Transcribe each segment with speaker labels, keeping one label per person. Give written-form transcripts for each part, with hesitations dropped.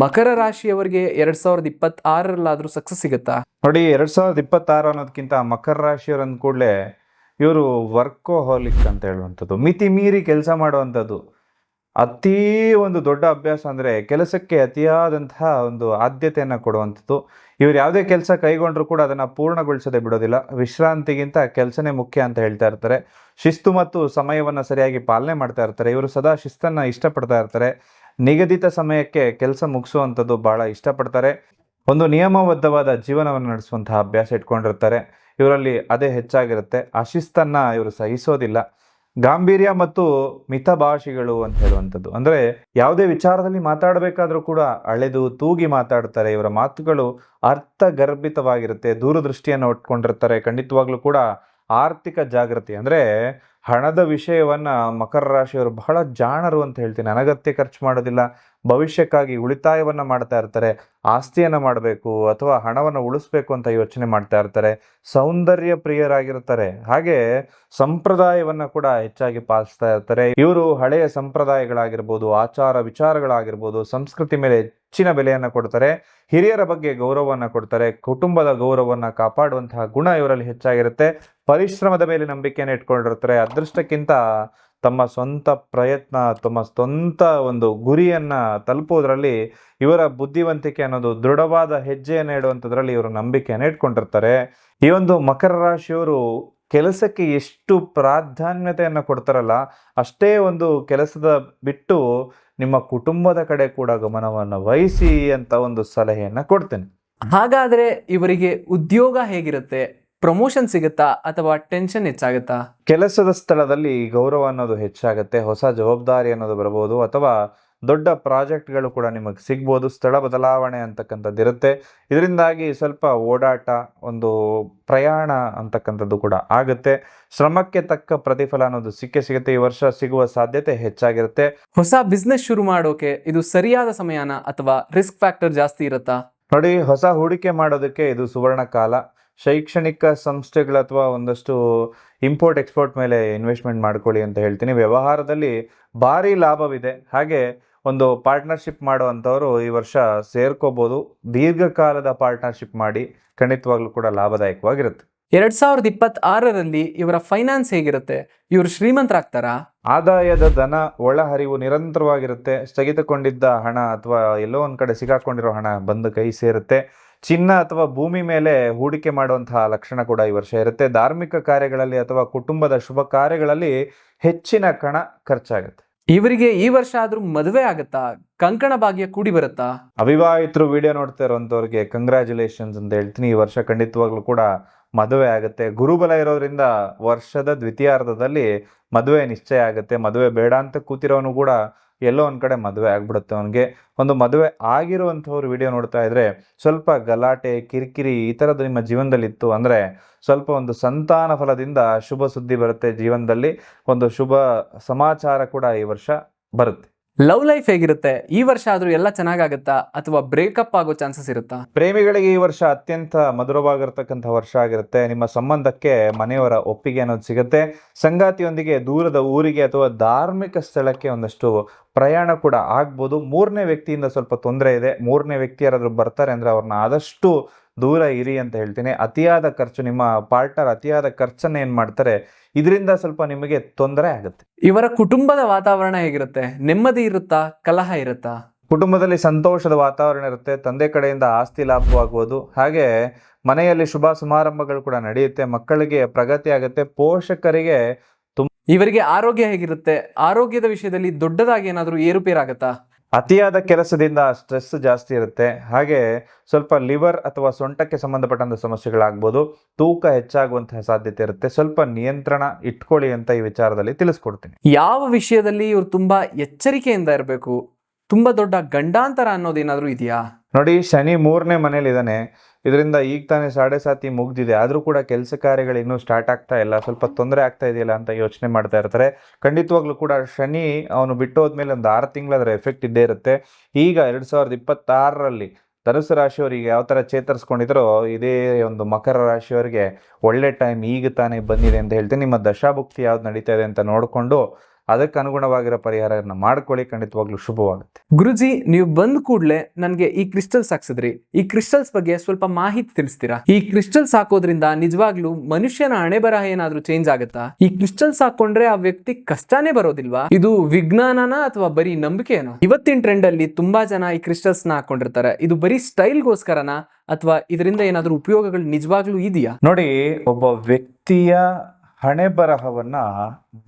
Speaker 1: ಮಕರ ರಾಶಿಯವರಿಗೆ 2026 ಸಕ್ಸಸ್ ಸಿಗುತ್ತಾ?
Speaker 2: ನೋಡಿ, 2026 ಅನ್ನೋದಕ್ಕಿಂತ ಮಕರ ರಾಶಿಯವ್ರು ಅಂದ ಕೂಡಲೇ ಇವರು ವರ್ಕೋಹಾಲಿಕ್ ಅಂತ ಹೇಳುವಂಥದ್ದು, ಮಿತಿ ಮೀರಿ ಕೆಲಸ ಮಾಡುವಂಥದ್ದು. ಅತೀ ಒಂದು ದೊಡ್ಡ ಅಭ್ಯಾಸ ಅಂದರೆ ಕೆಲಸಕ್ಕೆ ಅತಿಯಾದಂತಹ ಒಂದು ಆದ್ಯತೆಯನ್ನು ಕೊಡುವಂಥದ್ದು. ಇವರು ಯಾವುದೇ ಕೆಲಸ ಕೈಗೊಂಡ್ರೂ ಕೂಡ ಅದನ್ನು ಪೂರ್ಣಗೊಳಿಸದೆ ಬಿಡೋದಿಲ್ಲ. ವಿಶ್ರಾಂತಿಗಿಂತ ಕೆಲಸನೇ ಮುಖ್ಯ ಅಂತ ಹೇಳ್ತಾ ಇರ್ತಾರೆ. ಶಿಸ್ತು ಮತ್ತು ಸಮಯವನ್ನು ಸರಿಯಾಗಿ ಪಾಲನೆ ಮಾಡ್ತಾ ಇರ್ತಾರೆ. ಇವರು ಸದಾ ಶಿಸ್ತನ್ನು ಇಷ್ಟಪಡ್ತಾ ಇರ್ತಾರೆ. ನಿಗದಿತ ಸಮಯಕ್ಕೆ ಕೆಲಸ ಮುಗಿಸುವಂಥದ್ದು ಭಾಳ ಇಷ್ಟಪಡ್ತಾರೆ. ಒಂದು ನಿಯಮಬದ್ಧವಾದ ಜೀವನವನ್ನು ನಡೆಸುವಂತಹ ಅಭ್ಯಾಸ ಇಟ್ಕೊಂಡಿರ್ತಾರೆ. ಇವರಲ್ಲಿ ಅದೇ ಹೆಚ್ಚಾಗಿರುತ್ತೆ. ಆ ಶಿಸ್ತನ್ನು ಇವರು ಸಹಿಸೋದಿಲ್ಲ. ಗಾಂಭೀರ್ಯ ಮತ್ತು ಮಿತಭಾಷಿಗಳು ಅಂತ ಹೇಳುವಂಥದ್ದು, ಅಂದರೆ ಯಾವುದೇ ವಿಚಾರದಲ್ಲಿ ಮಾತಾಡಬೇಕಾದ್ರೂ ಕೂಡ ಅಳೆದು ತೂಗಿ ಮಾತಾಡ್ತಾರೆ. ಇವರ ಮಾತುಗಳು ಅರ್ಥಗರ್ಭಿತವಾಗಿರುತ್ತೆ. ದೂರದೃಷ್ಟಿಯನ್ನು ಇಟ್ಕೊಂಡಿರ್ತಾರೆ. ಖಂಡಿತವಾಗ್ಲೂ ಕೂಡ ಆರ್ಥಿಕ ಜಾಗೃತಿ ಅಂದರೆ ಹಣದ ವಿಷಯವನ್ನ ಮಕರ ರಾಶಿಯವರು ಬಹಳ ಜಾಣರು ಅಂತ ಹೇಳ್ತೀನಿ. ಅನಗತ್ಯ ಖರ್ಚು ಮಾಡೋದಿಲ್ಲ. ಭವಿಷ್ಯಕ್ಕಾಗಿ ಉಳಿತಾಯವನ್ನ ಮಾಡ್ತಾ ಇರ್ತಾರೆ. ಆಸ್ತಿಯನ್ನು ಮಾಡಬೇಕು ಅಥವಾ ಹಣವನ್ನು ಉಳಿಸ್ಬೇಕು ಅಂತ ಯೋಚನೆ ಮಾಡ್ತಾ ಇರ್ತಾರೆ. ಸೌಂದರ್ಯ ಪ್ರಿಯರಾಗಿರ್ತಾರೆ. ಹಾಗೆ ಸಂಪ್ರದಾಯವನ್ನ ಕೂಡ ಹೆಚ್ಚಾಗಿ ಪಾಲಿಸ್ತಾ ಇರ್ತಾರೆ. ಇವರು ಹಳೆಯ ಸಂಪ್ರದಾಯಗಳಾಗಿರ್ಬೋದು, ಆಚಾರ ವಿಚಾರಗಳಾಗಿರ್ಬೋದು, ಸಂಸ್ಕೃತಿ ಮೇಲೆ ಹೆಚ್ಚಿನ ಬೆಲೆಯನ್ನು ಕೊಡ್ತಾರೆ. ಹಿರಿಯರ ಬಗ್ಗೆ ಗೌರವವನ್ನು ಕೊಡ್ತಾರೆ. ಕುಟುಂಬದ ಗೌರವವನ್ನು ಕಾಪಾಡುವಂತಹ ಗುಣ ಇವರಲ್ಲಿ ಹೆಚ್ಚಾಗಿರುತ್ತೆ. ಪರಿಶ್ರಮದ ಮೇಲೆ ನಂಬಿಕೆಯನ್ನು ಇಟ್ಕೊಂಡಿರ್ತಾರೆ. ಅದೃಷ್ಟಕ್ಕಿಂತ ತಮ್ಮ ಸ್ವಂತ ಪ್ರಯತ್ನ, ತಮ್ಮ ಸ್ವಂತ ಒಂದು ಗುರಿಯನ್ನು ತಲುಪೋದ್ರಲ್ಲಿ ಇವರ ಬುದ್ಧಿವಂತಿಕೆ ಅನ್ನೋದು ದೃಢವಾದ ಹೆಜ್ಜೆಯನ್ನು ಇಡುವಂಥದ್ರಲ್ಲಿ ಇವರು ನಂಬಿಕೆಯನ್ನು ಇಟ್ಕೊಂಡಿರ್ತಾರೆ. ಈ ಒಂದು ಮಕರ ರಾಶಿಯವರು ಕೆಲಸಕ್ಕೆ ಎಷ್ಟು ಪ್ರಾಧಾನ್ಯತೆಯನ್ನು ಕೊಡ್ತಾರಲ್ಲ, ಅಷ್ಟೇ ಒಂದು ಕೆಲಸದ ಬಿಟ್ಟು ನಿಮ್ಮ ಕುಟುಂಬದ ಕಡೆ ಕೂಡ ಗಮನವನ್ನು ವಹಿಸಿ ಅಂತ ಒಂದು ಸಲಹೆಯನ್ನು ಕೊಡ್ತೇನೆ.
Speaker 1: ಹಾಗಾದ್ರೆ ಇವರಿಗೆ ಉದ್ಯೋಗ ಹೇಗಿರುತ್ತೆ? ಪ್ರಮೋಷನ್ ಸಿಗುತ್ತಾ ಅಥವಾ ಟೆನ್ಷನ್ ಹೆಚ್ಚಾಗುತ್ತಾ?
Speaker 2: ಕೆಲಸದ ಸ್ಥಳದಲ್ಲಿ ಗೌರವ ಅನ್ನೋದು ಹೆಚ್ಚಾಗುತ್ತೆ. ಹೊಸ ಜವಾಬ್ದಾರಿ ಅನ್ನೋದು ಬರಬಹುದು ಅಥವಾ ದೊಡ್ಡ ಪ್ರಾಜೆಕ್ಟ್ಗಳು ಕೂಡ ನಿಮಗೆ ಸಿಗ್ಬೋದು. ಸ್ಥಳ ಬದಲಾವಣೆ ಅಂತಕ್ಕಂಥದ್ದು ಇರುತ್ತೆ. ಇದರಿಂದಾಗಿ ಸ್ವಲ್ಪ ಓಡಾಟ, ಒಂದು ಪ್ರಯಾಣ ಅಂತಕ್ಕಂಥದ್ದು ಕೂಡ ಆಗುತ್ತೆ. ಶ್ರಮಕ್ಕೆ ತಕ್ಕ ಪ್ರತಿಫಲ ಅನ್ನೋದು ಸಿಗುತ್ತೆ. ಈ ವರ್ಷ ಸಿಗುವ ಸಾಧ್ಯತೆ ಹೆಚ್ಚಾಗಿರುತ್ತೆ.
Speaker 1: ಹೊಸ ಬಿಸ್ನೆಸ್ ಶುರು ಮಾಡೋಕೆ ಇದು ಸರಿಯಾದ ಸಮಯನ ಅಥವಾ ರಿಸ್ಕ್ ಫ್ಯಾಕ್ಟರ್ ಜಾಸ್ತಿ ಇರುತ್ತಾ?
Speaker 2: ನೋಡಿ, ಹೊಸ ಹೂಡಿಕೆ ಮಾಡೋದಕ್ಕೆ ಇದು ಸುವರ್ಣ ಕಾಲ. ಶೈಕ್ಷಣಿಕ ಸಂಸ್ಥೆಗಳು ಅಥವಾ ಒಂದಷ್ಟು ಇಂಪೋರ್ಟ್ ಎಕ್ಸ್ಪೋರ್ಟ್ ಮೇಲೆ ಇನ್ವೆಸ್ಟ್ಮೆಂಟ್ ಮಾಡ್ಕೊಳ್ಳಿ ಅಂತ ಹೇಳ್ತೀನಿ. ವ್ಯವಹಾರದಲ್ಲಿ ಭಾರಿ ಲಾಭವಿದೆ. ಹಾಗೆ ಒಂದು ಪಾರ್ಟ್ನರ್ಶಿಪ್ ಮಾಡುವಂಥವ್ರು ಈ ವರ್ಷ ಸೇರ್ಕೋಬೋದು. ದೀರ್ಘಕಾಲದ ಪಾರ್ಟ್ನರ್ಶಿಪ್ ಮಾಡಿ, ಖಂಡಿತವಾಗ್ಲೂ ಕೂಡ ಲಾಭದಾಯಕವಾಗಿರುತ್ತೆ.
Speaker 1: 2026 ಇವರ ಫೈನಾನ್ಸ್ ಹೇಗಿರುತ್ತೆ? ಇವರು ಶ್ರೀಮಂತರಾಗ್ತಾರಾ?
Speaker 2: ಆದಾಯದ ಧನ ಒಳಹರಿವು ನಿರಂತರವಾಗಿರುತ್ತೆ. ಸ್ಥಗಿತಗೊಂಡಿದ್ದ ಹಣ ಅಥವಾ ಎಲ್ಲೋ ಒಂದು ಕಡೆ ಸಿಗಾಕೊಂಡಿರೋ ಹಣ ಬಂದು ಕೈ ಸೇರುತ್ತೆ. ಚಿನ್ನ ಅಥವಾ ಭೂಮಿ ಮೇಲೆ ಹೂಡಿಕೆ ಮಾಡುವಂತಹ ಲಕ್ಷಣ ಕೂಡ ಈ ವರ್ಷ ಇರುತ್ತೆ. ಧಾರ್ಮಿಕ ಕಾರ್ಯಗಳಲ್ಲಿ ಅಥವಾ ಕುಟುಂಬದ ಶುಭ ಕಾರ್ಯಗಳಲ್ಲಿ ಹೆಚ್ಚಿನ ಹಣ ಖರ್ಚಾಗುತ್ತೆ.
Speaker 1: ಇವರಿಗೆ ಈ ವರ್ಷ ಆದ್ರೂ ಮದುವೆ ಆಗುತ್ತಾ? ಕಂಕಣ ಭಾಗ್ಯ ಕೂಡಿ ಬರುತ್ತಾ?
Speaker 2: ಅವಿವಾಹಿತರು ವಿಡಿಯೋ ನೋಡ್ತಾ ಇರೋಂಥವ್ರಿಗೆ ಕಂಗ್ರ್ಯಾಚುಲೇಷನ್ಸ್ ಅಂತ ಹೇಳ್ತೀನಿ. ಈ ವರ್ಷ ಖಂಡಿತವಾಗ್ಲೂ ಕೂಡ ಮದುವೆ ಆಗುತ್ತೆ. ಗುರುಬಲ ಇರೋದ್ರಿಂದ ವರ್ಷದ ದ್ವಿತೀಯಾರ್ಧದಲ್ಲಿ ಮದುವೆ ನಿಶ್ಚಯ ಆಗುತ್ತೆ. ಮದುವೆ ಬೇಡ ಅಂತ ಕೂತಿರೋನು ಕೂಡ ಎಲ್ಲೋ ಒಂದು ಕಡೆ ಮದುವೆ ಆಗ್ಬಿಡುತ್ತೆ ಅವನಿಗೆ. ಒಂದು ಮದುವೆ ಆಗಿರುವಂಥವ್ರು ವಿಡಿಯೋ ನೋಡ್ತಾ ಇದ್ರೆ ಸ್ವಲ್ಪ ಗಲಾಟೆ, ಕಿರಿಕಿರಿ ಈ ಥರದ್ದು ನಿಮ್ಮ ಜೀವನದಲ್ಲಿತ್ತು ಅಂದರೆ ಸ್ವಲ್ಪ ಒಂದು ಸಂತಾನ ಫಲದಿಂದ ಶುಭ ಸುದ್ದಿ ಬರುತ್ತೆ. ಜೀವನದಲ್ಲಿ ಒಂದು ಶುಭ ಸಮಾಚಾರ ಕೂಡ ಈ ವರ್ಷ ಬರುತ್ತೆ.
Speaker 1: ಲವ್ ಲೈಫ್ ಹೇಗಿರುತ್ತೆ? ಈ ವರ್ಷ ಆದ್ರೂ ಎಲ್ಲ ಚೆನ್ನಾಗಾಗುತ್ತಾ ಅಥವಾ ಬ್ರೇಕಪ್ ಆಗೋ ಚಾನ್ಸಸ್ ಇರುತ್ತಾ?
Speaker 2: ಪ್ರೇಮಿಗಳಿಗೆ ಈ ವರ್ಷ ಅತ್ಯಂತ ಮಧುರವಾಗಿರ್ತಕ್ಕಂಥ ವರ್ಷ ಆಗಿರುತ್ತೆ. ನಿಮ್ಮ ಸಂಬಂಧಕ್ಕೆ ಮನೆಯವರ ಒಪ್ಪಿಗೆ ಅನ್ನೋದು ಸಿಗುತ್ತೆ. ಸಂಗಾತಿಯೊಂದಿಗೆ ದೂರದ ಊರಿಗೆ ಅಥವಾ ಧಾರ್ಮಿಕ ಸ್ಥಳಕ್ಕೆ ಒಂದಷ್ಟು ಪ್ರಯಾಣ ಕೂಡ ಆಗ್ಬೋದು. ಮೂರನೇ ವ್ಯಕ್ತಿಯಿಂದ ಸ್ವಲ್ಪ ತೊಂದರೆ ಇದೆ. ಮೂರನೇ ವ್ಯಕ್ತಿ ಯಾರಾದರೂ ಬರ್ತಾರೆ ಅಂದರೆ ಅವ್ರನ್ನ ಆದಷ್ಟು ದೂರ ಇರಿ ಅಂತ ಹೇಳ್ತೀನಿ. ಅತಿಯಾದ ಖರ್ಚು, ನಿಮ್ಮ ಪಾರ್ಟ್ನರ್ ಅತಿಯಾದ ಖರ್ಚನ್ನು ಏನು ಮಾಡ್ತಾರೆ, ಇದರಿಂದ ಸ್ವಲ್ಪ ನಿಮಗೆ ತೊಂದರೆ ಆಗುತ್ತೆ.
Speaker 1: ಇವರ ಕುಟುಂಬದ ವಾತಾವರಣ ಹೇಗಿರುತ್ತೆ? ನೆಮ್ಮದಿ ಇರುತ್ತಾ? ಕಲಹ ಇರುತ್ತಾ?
Speaker 2: ಕುಟುಂಬದಲ್ಲಿ ಸಂತೋಷದ ವಾತಾವರಣ ಇರುತ್ತೆ. ತಂದೆ ಕಡೆಯಿಂದ ಆಸ್ತಿ ಲಾಭವಾಗುವುದು. ಹಾಗೆ ಮನೆಯಲ್ಲಿ ಶುಭ ಸಮಾರಂಭಗಳು ಕೂಡ ನಡೆಯುತ್ತೆ. ಮಕ್ಕಳಿಗೆ ಪ್ರಗತಿ ಆಗುತ್ತೆ. ಪೋಷಕರಿಗೆ
Speaker 1: ಇವರಿಗೆ ಆರೋಗ್ಯ ಹೇಗಿರುತ್ತೆ? ಆರೋಗ್ಯದ ವಿಷಯದಲ್ಲಿ ದೊಡ್ಡದಾಗಿ ಏನಾದರೂ ಏರುಪೇರಾಗತ್ತಾ?
Speaker 2: ಅತಿಯಾದ ಕೆಲಸದಿಂದ ಸ್ಟ್ರೆಸ್ ಜಾಸ್ತಿ ಇರುತ್ತೆ. ಹಾಗೆ ಸ್ವಲ್ಪ ಲಿವರ್ ಅಥವಾ ಸೊಂಟಕ್ಕೆ ಸಂಬಂಧಪಟ್ಟಂಥ ಸಮಸ್ಯೆಗಳಾಗ್ಬೋದು. ತೂಕ ಹೆಚ್ಚಾಗುವಂತಹ ಸಾಧ್ಯತೆ ಇರುತ್ತೆ. ಸ್ವಲ್ಪ ನಿಯಂತ್ರಣ ಇಟ್ಕೊಳ್ಳಿ ಅಂತ ಈ ವಿಚಾರದಲ್ಲಿ ತಿಳಿಸ್ಕೊಡ್ತೀನಿ.
Speaker 1: ಯಾವ ವಿಷಯದಲ್ಲಿ ಇವರು ತುಂಬಾ ಎಚ್ಚರಿಕೆಯಿಂದ ಇರಬೇಕು? ತುಂಬಾ ದೊಡ್ಡ ಗಂಡಾಂತರ ಅನ್ನೋದೇನಾದ್ರೂ ಇದೆಯಾ?
Speaker 2: ನೋಡಿ, ಶನಿ 3ನೇ ಮನೇಲಿ ಇದ್ದಾನೆ. ಇದರಿಂದ ಈಗ ತಾನೇ 7.5 ಮುಗ್ದಿದೆ. ಆದರೂ ಕೂಡ ಕೆಲಸ ಕಾರ್ಯಗಳು ಇನ್ನೂ ಸ್ಟಾರ್ಟ್ ಆಗ್ತಾ ಇಲ್ಲ. ಸ್ವಲ್ಪ ತೊಂದರೆ ಆಗ್ತಾ ಇದೆಯಲ್ಲ ಅಂತ ಯೋಚನೆ ಮಾಡ್ತಾ ಇರ್ತಾರೆ. ಖಂಡಿತವಾಗ್ಲೂ ಕೂಡ ಶನಿ ಅವನು ಬಿಟ್ಟು ಹೋದ್ಮೇಲೆ ಒಂದು 6 ತಿಂಗಳು ಅದರ ಎಫೆಕ್ಟ್ ಇದ್ದೇ ಇರುತ್ತೆ. ಈಗ 2026ರಲ್ಲಿ ಧನುಸು ರಾಶಿಯವರಿಗೆ ಯಾವ ಥರ ಚೇತರಿಸ್ಕೊಂಡಿದ್ರೋ ಇದೇ ಒಂದು ಮಕರ ರಾಶಿಯವರಿಗೆ ಒಳ್ಳೆ ಟೈಮ್ ಈಗ ತಾನೇ ಬಂದಿದೆ ಅಂತ ಹೇಳ್ತೀನಿ. ನಿಮ್ಮ ದಶಾಭುಕ್ತಿ ಯಾವ್ದು ನಡೀತಾ ಇದೆ ಅಂತ ನೋಡಿಕೊಂಡು ಅದಕ್ಕೆ ಅನುಗುಣವಾಗಿರೋ ಪರಿಹಾರನ ಮಾಡ್ಕೊಳ್ಳಿ, ಖಂಡಿತವಾಗ್ಲೂ ಶುಭವಾಗುತ್ತೆ.
Speaker 1: ಗುರುಜಿ, ನೀವು ಬಂದ ಕೂಡಲೇ ನನಗೆ ಈ ಕ್ರಿಸ್ಟಲ್ಸ್ ಹಾಕ್ಸಿದ್ರಿ. ಈ ಕ್ರಿಸ್ಟಲ್ಸ್ ಬಗ್ಗೆ ಸ್ವಲ್ಪ ಮಾಹಿತಿ ತಿಳಿಸ್ತೀರಾ? ಈ ಕ್ರಿಸ್ಟಲ್ಸ್ ಹಾಕೋದ್ರಿಂದ ನಿಜವಾಗ್ಲೂ ಮನುಷ್ಯನ ಹಣೆ ಬರಹ ಏನಾದ್ರೂ ಚೇಂಜ್ ಆಗುತ್ತಾ? ಈ ಕ್ರಿಸ್ಟಲ್ಸ್ ಹಾಕೊಂಡ್ರೆ ಆ ವ್ಯಕ್ತಿ ಕಷ್ಟನೇ ಬರೋದಿಲ್ವಾ? ಇದು ವಿಜ್ಞಾನನ ಅಥವಾ ಬರೀ ನಂಬಿಕೆನೋ? ಇವತ್ತಿನ ಟ್ರೆಂಡ್ ಅಲ್ಲಿ ತುಂಬಾ ಜನ ಈ ಕ್ರಿಸ್ಟಲ್ಸ್ ನ ಹಾಕೊಂಡಿರ್ತಾರೆ. ಇದು ಬರೀ ಸ್ಟೈಲ್ಗೋಸ್ಕರನಾ ಅಥವಾ ಇದರಿಂದ ಏನಾದ್ರೂ ಉಪಯೋಗಗಳು ನಿಜವಾಗ್ಲೂ ಇದೆಯಾ?
Speaker 2: ನೋಡಿ, ಒಬ್ಬ ವ್ಯಕ್ತಿಯ ಹಣೆ ಬರಹವನ್ನ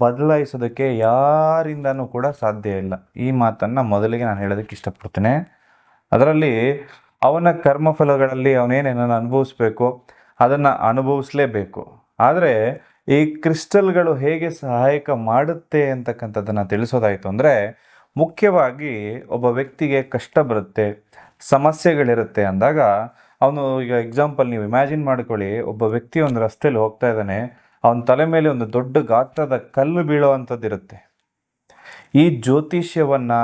Speaker 2: ಬದಲಾಯಿಸೋದಕ್ಕೆ ಯಾರಿಂದನೂ ಕೂಡ ಸಾಧ್ಯ ಇಲ್ಲ. ಈ ಮಾತನ್ನ ಮೊದಲಿಗೆ ನಾನು ಹೇಳೋದಕ್ಕೆ ಇಷ್ಟಪಡ್ತೇನೆ. ಅದರಲ್ಲಿ ಅವನ ಕರ್ಮಫಲಗಳಲ್ಲಿ ಅವನೇನೇನನ್ನು ಅನುಭವಿಸ್ಬೇಕು ಅದನ್ನು ಅನುಭವಿಸ್ಲೇಬೇಕು. ಆದರೆ ಈ ಕ್ರಿಸ್ಟಲ್ಗಳು ಹೇಗೆ ಸಹಾಯಕ ಮಾಡುತ್ತೆ ಅಂತಕ್ಕಂಥದ್ದನ್ನು ತಿಳಿಸೋದಾಯಿತು ಅಂದರೆ, ಮುಖ್ಯವಾಗಿ ಒಬ್ಬ ವ್ಯಕ್ತಿಗೆ ಕಷ್ಟ ಬರುತ್ತೆ, ಸಮಸ್ಯೆಗಳಿರುತ್ತೆ ಅಂದಾಗ ಅವನು, ಈಗ ಎಕ್ಸಾಂಪಲ್ ನೀವು ಇಮ್ಯಾಜಿನ್ ಮಾಡ್ಕೊಳ್ಳಿ, ಒಬ್ಬ ವ್ಯಕ್ತಿ ಒಂದು ರಸ್ತೆಯಲ್ಲಿ ಹೋಗ್ತಾ ಇದ್ದಾನೆ, ಅವನ ತಲೆ ಮೇಲೆ ಒಂದು ದೊಡ್ಡ ಗಾತ್ರದ ಕಲ್ಲು ಬೀಳುವಂಥದ್ದಿರುತ್ತೆ. ಈ ಜ್ಯೋತಿಷ್ಯವನ್ನು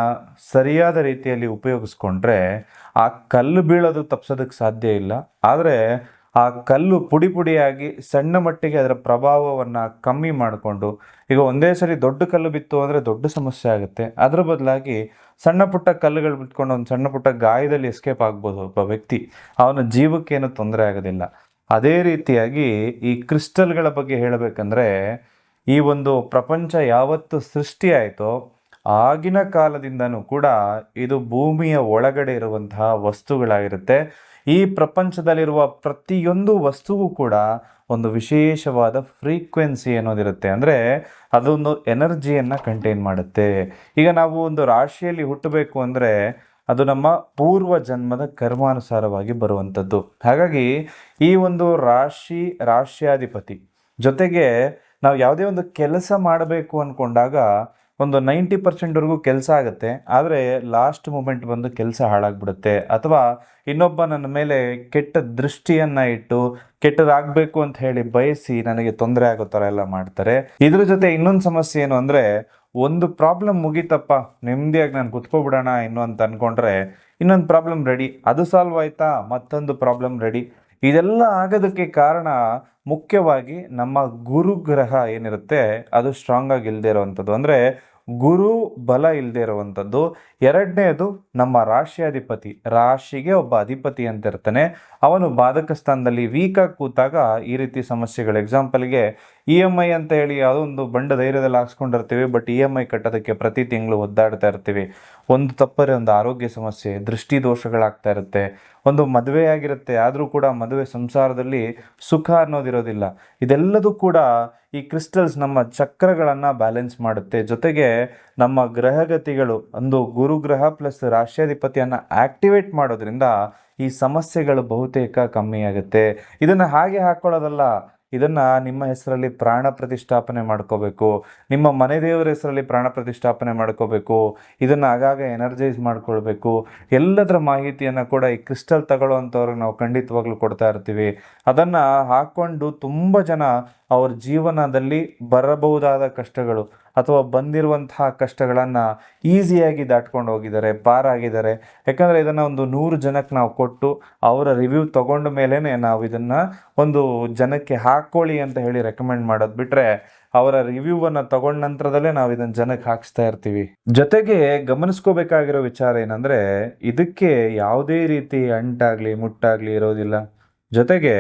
Speaker 2: ಸರಿಯಾದ ರೀತಿಯಲ್ಲಿ ಉಪಯೋಗಿಸ್ಕೊಂಡ್ರೆ ಆ ಕಲ್ಲು ಬೀಳೋದು ತಪ್ಪಿಸೋದಕ್ಕೆ ಸಾಧ್ಯ ಇಲ್ಲ. ಆದರೆ ಆ ಕಲ್ಲು ಪುಡಿ ಪುಡಿಯಾಗಿ ಸಣ್ಣ ಮಟ್ಟಿಗೆ ಅದರ ಪ್ರಭಾವವನ್ನು ಕಮ್ಮಿ ಮಾಡಿಕೊಂಡು, ಈಗ ಒಂದೇ ಸರಿ ದೊಡ್ಡ ಕಲ್ಲು ಬಿತ್ತು ಅಂದರೆ ದೊಡ್ಡ ಸಮಸ್ಯೆ ಆಗುತ್ತೆ. ಅದರ ಬದಲಾಗಿ ಸಣ್ಣ ಪುಟ್ಟ ಕಲ್ಲುಗಳು ಬಿಟ್ಕೊಂಡು ಒಂದು ಸಣ್ಣ ಪುಟ್ಟ ಗಾಯದಲ್ಲಿ ಎಸ್ಕೇಪ್ ಆಗ್ಬೋದು ಒಬ್ಬ ವ್ಯಕ್ತಿ, ಅವನ ಜೀವಕ್ಕೇನು ತೊಂದರೆ ಆಗೋದಿಲ್ಲ. ಅದೇ ರೀತಿಯಾಗಿ ಈ ಕ್ರಿಸ್ಟಲ್ಗಳ ಬಗ್ಗೆ ಹೇಳಬೇಕಂದ್ರೆ, ಈ ಒಂದು ಪ್ರಪಂಚ ಯಾವತ್ತು ಸೃಷ್ಟಿಯಾಯಿತೋ ಆಗಿನ ಕಾಲದಿಂದನೂ ಕೂಡ ಇದು ಭೂಮಿಯ ಒಳಗಡೆ ಇರುವಂತಹ ವಸ್ತುಗಳಾಗಿರುತ್ತೆ. ಈ ಪ್ರಪಂಚದಲ್ಲಿರುವ ಪ್ರತಿಯೊಂದು ವಸ್ತುವು ಕೂಡ ಒಂದು ವಿಶೇಷವಾದ ಫ್ರೀಕ್ವೆನ್ಸಿ ಅನ್ನೋದಿರುತ್ತೆ. ಅಂದರೆ ಅದೊಂದು ಎನರ್ಜಿಯನ್ನು ಕಂಟೈನ್ ಮಾಡುತ್ತೆ. ಈಗ ನಾವು ಒಂದು ರಾಶಿಯಲ್ಲಿ ಹುಟ್ಟಬೇಕು ಅಂದರೆ ಅದು ನಮ್ಮ ಪೂರ್ವ ಜನ್ಮದ ಕರ್ಮಾನುಸಾರವಾಗಿ ಬರುವಂಥದ್ದು. ಹಾಗಾಗಿ ಈ ಒಂದು ರಾಶ್ಯಾಧಿಪತಿ ಜೊತೆಗೆ ನಾವು ಯಾವುದೇ ಒಂದು ಕೆಲಸ ಮಾಡಬೇಕು ಅಂದ್ಕೊಂಡಾಗ ಒಂದು 90% ಕೆಲಸ ಆಗುತ್ತೆ. ಆದರೆ ಲಾಸ್ಟ್ ಮೂಮೆಂಟ್ ಬಂದು ಕೆಲಸ ಹಾಳಾಗ್ಬಿಡುತ್ತೆ. ಅಥವಾ ಇನ್ನೊಬ್ಬ ನನ್ನ ಮೇಲೆ ಕೆಟ್ಟ ದೃಷ್ಟಿಯನ್ನು ಇಟ್ಟು ಕೆಟ್ಟದಾಗಬೇಕು ಅಂತ ಹೇಳಿ ಬಯಸಿ ನನಗೆ ತೊಂದರೆ ಆಗೋ ಥರ ಎಲ್ಲ ಮಾಡ್ತಾರೆ. ಇದ್ರ ಜೊತೆ ಇನ್ನೊಂದು ಸಮಸ್ಯೆ ಏನು ಅಂದರೆ, ಒಂದು ಪ್ರಾಬ್ಲಮ್ ಮುಗೀತಪ್ಪ, ನೆಮ್ಮದಿಯಾಗಿ ನಾನು ಕುತ್ಕೊಬಿಡೋಣ ಇನ್ನು ಅಂತ ಅಂದ್ಕೊಂಡ್ರೆ ಇನ್ನೊಂದು ಪ್ರಾಬ್ಲಮ್ ರೆಡಿ, ಅದು ಸಾಲ್ವ್ ಆಯಿತಾ, ಮತ್ತೊಂದು ಪ್ರಾಬ್ಲಮ್ ರೆಡಿ. ಇದೆಲ್ಲ ಆಗೋದಕ್ಕೆ ಕಾರಣ ಮುಖ್ಯವಾಗಿ ನಮ್ಮ ಗುರುಗ್ರಹ ಏನಿರುತ್ತೆ ಅದು ಸ್ಟ್ರಾಂಗ್ ಆಗಿ ಇಲ್ಲದೆ ಇರೋವಂಥದ್ದು, ಅಂದರೆ ಗುರು ಬಲ ಇಲ್ಲದೆ ಇರುವಂಥದ್ದು. ಎರಡನೇದು ನಮ್ಮ ರಾಶಿಯಾಧಿಪತಿ, ರಾಶಿಗೆ ಒಬ್ಬ ಅಧಿಪತಿ ಅಂತ ಇರ್ತಾನೆ, ಅವನು ಬಾಧಕ ಸ್ಥಾನದಲ್ಲಿ ವೀಕಾಗಿ ಕೂತಾಗ ಈ ರೀತಿ ಸಮಸ್ಯೆಗಳು. ಎಕ್ಸಾಂಪಲ್ಗೆ EMI ಅಂತ ಹೇಳಿ ಯಾವುದೋ ಒಂದು ಬಂಡ ಧೈರ್ಯದಲ್ಲಿ ಹಾಕ್ಸ್ಕೊಂಡಿರ್ತೀವಿ, ಬಟ್ EMI ಕಟ್ಟೋದಕ್ಕೆ ಪ್ರತಿ ತಿಂಗಳು ಒದ್ದಾಡ್ತಾ ಇರ್ತೀವಿ. ಒಂದು ತಪ್ಪರೆ ಒಂದು ಆರೋಗ್ಯ ಸಮಸ್ಯೆ, ದೃಷ್ಟಿ ದೋಷಗಳಾಗ್ತಾ ಇರುತ್ತೆ. ಒಂದು ಮದುವೆ ಆಗಿರುತ್ತೆ, ಆದರೂ ಕೂಡ ಮದುವೆ ಸಂಸಾರದಲ್ಲಿ ಸುಖ ಅನ್ನೋದಿರೋದಿಲ್ಲ. ಇದೆಲ್ಲದೂ ಕೂಡ ಈ ಕ್ರಿಸ್ಟಲ್ಸ್ ನಮ್ಮ ಚಕ್ರಗಳನ್ನು ಬ್ಯಾಲೆನ್ಸ್ ಮಾಡುತ್ತೆ. ಜೊತೆಗೆ ನಮ್ಮ ಗ್ರಹಗತಿಗಳು, ಒಂದು ಗುರುಗ್ರಹ ಪ್ಲಸ್ ರಾಶ್ಯಾಧಿಪತಿಯನ್ನು ಆಕ್ಟಿವೇಟ್ ಮಾಡೋದ್ರಿಂದ ಈ ಸಮಸ್ಯೆಗಳು ಬಹುತೇಕ ಕಮ್ಮಿ ಆಗುತ್ತೆ. ಇದನ್ನು ಹಾಗೆ ಹಾಕ್ಕೊಳ್ಳೋದಲ್ಲ, ಇದನ್ನು ನಿಮ್ಮ ಹೆಸರಲ್ಲಿ ಪ್ರಾಣ ಪ್ರತಿಷ್ಠಾಪನೆ ಮಾಡ್ಕೋಬೇಕು, ನಿಮ್ಮ ಮನೆ ದೇವರ ಹೆಸರಲ್ಲಿ ಪ್ರಾಣ ಪ್ರತಿಷ್ಠಾಪನೆ ಮಾಡ್ಕೋಬೇಕು, ಇದನ್ನು ಆಗಾಗ ಎನರ್ಜೈಸ್ ಮಾಡ್ಕೊಳ್ಬೇಕು. ಎಲ್ಲದರ ಮಾಹಿತಿಯನ್ನು ಕೂಡ ಈ ಕ್ರಿಸ್ಟಲ್ ತಗೊಳ್ಳೋವಂಥವ್ರಿಗೆ ನಾವು ಖಂಡಿತವಾಗ್ಲೂ ಕೊಡ್ತಾ ಇರ್ತೀವಿ. ಅದನ್ನು ಹಾಕ್ಕೊಂಡು ತುಂಬ ಜನ ಅವ್ರ ಜೀವನದಲ್ಲಿ ಬರಬಹುದಾದ ಕಷ್ಟಗಳು ಅಥವಾ ಬಂದಿರುವಂತಹ ಕಷ್ಟಗಳನ್ನು ಈಸಿಯಾಗಿ ದಾಟ್ಕೊಂಡು ಹೋಗಿದ್ದಾರೆ, ಪಾರಾಗಿದ್ದಾರೆ. ಯಾಕಂದರೆ ಇದನ್ನು ಒಂದು 100 ಜನಕ್ಕೆ ನಾವು ಕೊಟ್ಟು ಅವರ ರಿವ್ಯೂ ತಗೊಂಡ ಮೇಲೇ ನಾವು ಇದನ್ನು ಒಂದು ಜನಕ್ಕೆ ಹಾಕ್ಕೊಳ್ಳಿ ಅಂತ ಹೇಳಿ ರೆಕಮೆಂಡ್ ಮಾಡೋದು ಬಿಟ್ಟರೆ, ಅವರ ರಿವ್ಯೂವನ್ನು ತಗೊಂಡ ನಂತರದಲ್ಲೇ ನಾವು ಇದನ್ನು ಜನಕ್ಕೆ ಹಾಕಿಸ್ತಾ ಇರ್ತೀವಿ. ಜೊತೆಗೆ ಗಮನಿಸ್ಕೋಬೇಕಾಗಿರೋ ವಿಚಾರ ಏನಂದರೆ, ಇದಕ್ಕೆ ಯಾವುದೇ ರೀತಿ ಅಂಟಾಗಲಿ ಮುಟ್ಟಾಗಲಿ ಇರೋದಿಲ್ಲ. ಜೊತೆಗೆ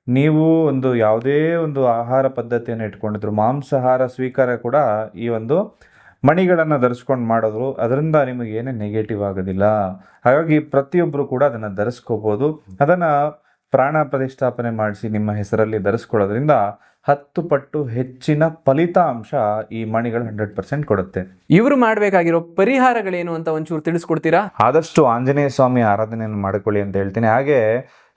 Speaker 2: ನೀವು ಒಂದು ಯಾವುದೇ ಒಂದು ಆಹಾರ ಪದ್ಧತಿಯನ್ನು ಇಟ್ಕೊಂಡಿದ್ರು, ಮಾಂಸಾಹಾರ ಸ್ವೀಕಾರ ಕೂಡ ಈ ಒಂದು ಮಣಿಗಳನ್ನು ಧರಿಸ್ಕೊಂಡು ಮಾಡಿದ್ರು, ಅದರಿಂದ ನಿಮಗೆ ಏನೇ ನೆಗೆಟಿವ್ ಆಗೋದಿಲ್ಲ. ಹಾಗಾಗಿ ಪ್ರತಿಯೊಬ್ಬರು ಕೂಡ ಅದನ್ನು ಧರಿಸ್ಕೋಬೋದು. ಅದನ್ನು ಪ್ರಾಣ ಪ್ರತಿಷ್ಠಾಪನೆ ಮಾಡಿಸಿ ನಿಮ್ಮ ಹೆಸರಲ್ಲಿ ಧರಿಸ್ಕೊಳ್ಳೋದ್ರಿಂದ 10 ಪಟ್ಟು ಹೆಚ್ಚಿನ ಫಲಿತಾಂಶ ಈ ಮಣಿಗಳು 100% ಕೊಡುತ್ತೆ.
Speaker 1: ಇವರು ಮಾಡಬೇಕಾಗಿರೋ ಪರಿಹಾರಗಳೇನು ಅಂತ ಒಂಚೂರು ತಿಳಿಸ್ಕೊಡ್ತೀರಾ?
Speaker 2: ಆದಷ್ಟು ಆಂಜನೇಯ ಸ್ವಾಮಿ ಆರಾಧನೆಯನ್ನು ಮಾಡಿಕೊಳ್ಳಿ ಅಂತ ಹೇಳ್ತೀನಿ. ಹಾಗೆ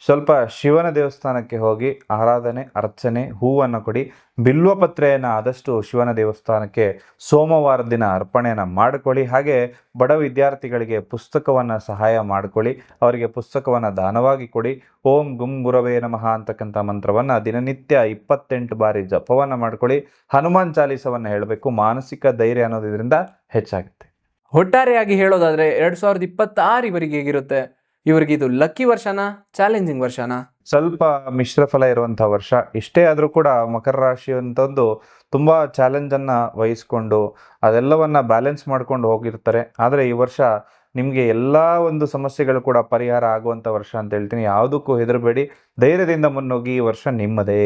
Speaker 2: ಸ್ವಲ್ಪ ಶಿವನ ದೇವಸ್ಥಾನಕ್ಕೆ ಹೋಗಿ ಆರಾಧನೆ, ಅರ್ಚನೆ, ಹೂವನ್ನು ಕೊಡಿ. ಬಿಲ್ವಪತ್ರೆಯನ್ನು ಆದಷ್ಟು ಶಿವನ ದೇವಸ್ಥಾನಕ್ಕೆ ಸೋಮವಾರ ದಿನ ಅರ್ಪಣೆಯನ್ನು ಮಾಡಿಕೊಳ್ಳಿ. ಹಾಗೆ ಬಡ ವಿದ್ಯಾರ್ಥಿಗಳಿಗೆ ಪುಸ್ತಕವನ್ನು ಸಹಾಯ ಮಾಡಿಕೊಳ್ಳಿ, ಅವರಿಗೆ ಪುಸ್ತಕವನ್ನು ದಾನವಾಗಿ ಕೊಡಿ. ಓಂ ಗುಂ ಗುರವೇ ನಮಃ ಅಂತಕ್ಕಂಥ ಮಂತ್ರವನ್ನು ದಿನನಿತ್ಯ 28 ಬಾರಿ ಜಪವನ್ನು ಮಾಡ್ಕೊಳ್ಳಿ. ಹನುಮಾನ್ ಚಾಲೀಸವನ್ನು ಹೇಳಬೇಕು. ಮಾನಸಿಕ ಧೈರ್ಯ ಅನ್ನೋದು ಇದರಿಂದ ಹೆಚ್ಚಾಗುತ್ತೆ.
Speaker 1: ಒಟ್ಟಾರೆಯಾಗಿ ಹೇಳೋದಾದ್ರೆ 2026 ಇವರಿಗೆ ಹೇಗಿರುತ್ತೆ? ಇವರಿಗೆ ಇದು ಲಕ್ಕಿ ವರ್ಷನಾ, ಚಾಲೆಂಜಿಂಗ್ ವರ್ಷನಾ?
Speaker 2: ಸ್ವಲ್ಪ ಮಿಶ್ರ ಫಲ ಇರುವಂಥ ವರ್ಷ. ಇಷ್ಟೇ ಆದರೂ ಕೂಡ ಮಕರ ರಾಶಿ ಅಂತಂದು ತುಂಬ ಚಾಲೆಂಜನ್ನು ವಹಿಸ್ಕೊಂಡು ಅದೆಲ್ಲವನ್ನು ಬ್ಯಾಲೆನ್ಸ್ ಮಾಡ್ಕೊಂಡು ಹೋಗಿರ್ತಾರೆ. ಆದರೆ ಈ ವರ್ಷ ನಿಮಗೆ ಎಲ್ಲ ಒಂದು ಸಮಸ್ಯೆಗಳು ಕೂಡ ಪರಿಹಾರ ಆಗುವಂಥ ವರ್ಷ ಅಂತ ಹೇಳ್ತೀನಿ. ಯಾವುದಕ್ಕೂ ಹೆದರಬೇಡಿ, ಧೈರ್ಯದಿಂದ ಮುನ್ನೋಗಿ, ಈ ವರ್ಷ ನಿಮ್ಮದೇ.